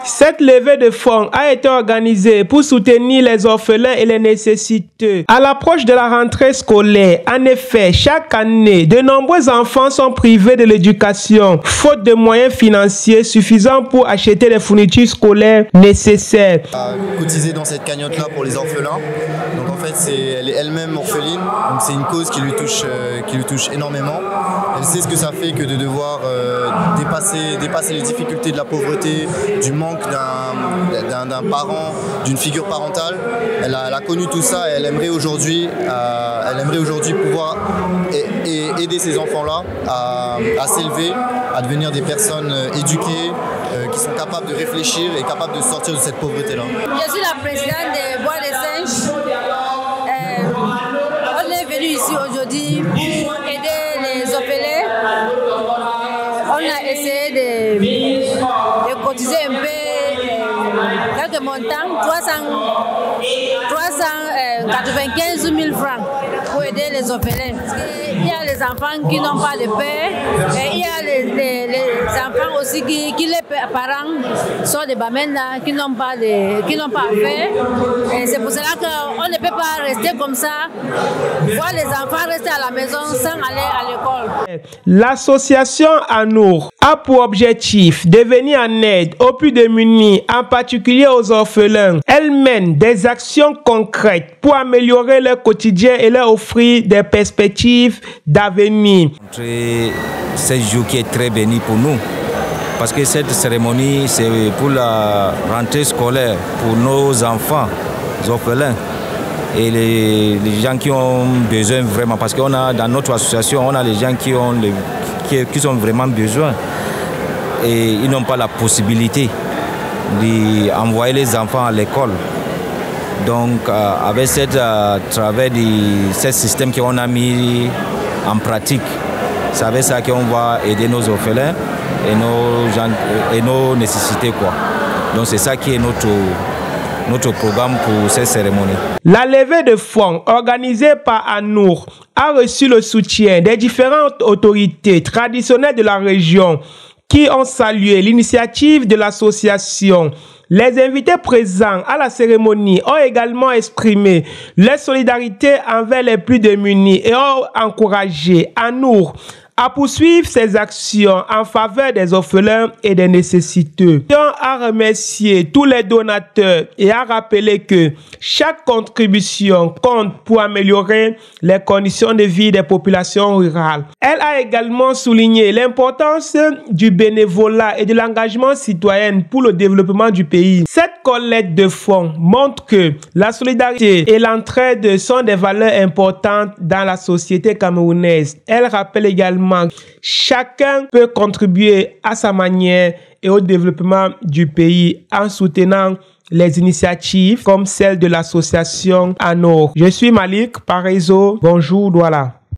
Cette levée de fonds a été organisée pour soutenir les orphelins et les nécessiteux. À l'approche de la rentrée scolaire, en effet, chaque année, de nombreux enfants sont privés de l'éducation, faute de moyens financiers suffisants pour acheter les fournitures scolaires nécessaires. Cotiser dans cette cagnotte-là pour les orphelins. Donc en fait, elle est elle-même orpheline, donc c'est une cause qui lui touche énormément. Elle sait ce que ça fait que de devoir dépasser les difficultés de la pauvreté, du manque d'un parent, d'une figure parentale. Elle a connu tout ça et elle aimerait aujourd'hui pouvoir aider ces enfants-là à s'élever, à devenir des personnes éduquées, qui sont capables de réfléchir et capables de sortir de cette pauvreté-là. Je suis la présidente de Bois des Singes. On est venu ici aujourd'hui pour aider les orphelins. On a essayé de cotiser un peu quelques montants, 395 000 francs pour aider les orphelins. Il y a les enfants qui n'ont pas de père et il y a les enfants aussi qui les parents sont des bamenda qui n'ont pas à faire. Et c'est pour cela qu'on ne peut pas rester comme ça, voir les enfants rester à la maison sans aller à l'école. L'association Anour a pour objectif de venir en aide aux plus démunis, en particulier aux orphelins. Elle mène des actions concrètes pour améliorer leur quotidien et leur offrir des perspectives d'avenir. C'est un jour qui est très béni pour nous, parce que cette cérémonie, c'est pour la rentrée scolaire, pour nos enfants orphelins et les gens qui ont besoin vraiment, parce qu'on a dans notre association, on a les gens qui ont vraiment besoin et ils n'ont pas la possibilité d'envoyer les enfants à l'école. Donc avec travers ce système qu'on a mis en pratique, c'est avec ça qu'on va aider nos orphelins et nos nécessités, quoi. Donc c'est ça qui est notre programme pour cette cérémonie. La levée de fonds organisée par Anour a reçu le soutien des différentes autorités traditionnelles de la région qui ont salué l'initiative de l'association. Les invités présents à la cérémonie ont également exprimé leur solidarité envers les plus démunis et ont encouragé Anour à poursuivre ses actions en faveur des orphelins et des nécessiteux. On a remercié tous les donateurs et a rappelé que chaque contribution compte pour améliorer les conditions de vie des populations rurales. Elle a également souligné l'importance du bénévolat et de l'engagement citoyen pour le développement du pays. Cette collecte de fonds montre que la solidarité et l'entraide sont des valeurs importantes dans la société camerounaise. Elle rappelle également chacun peut contribuer à sa manière et au développement du pays en soutenant les initiatives comme celle de l'association Anour. Je suis Malik Parezo. Bonjour Douala.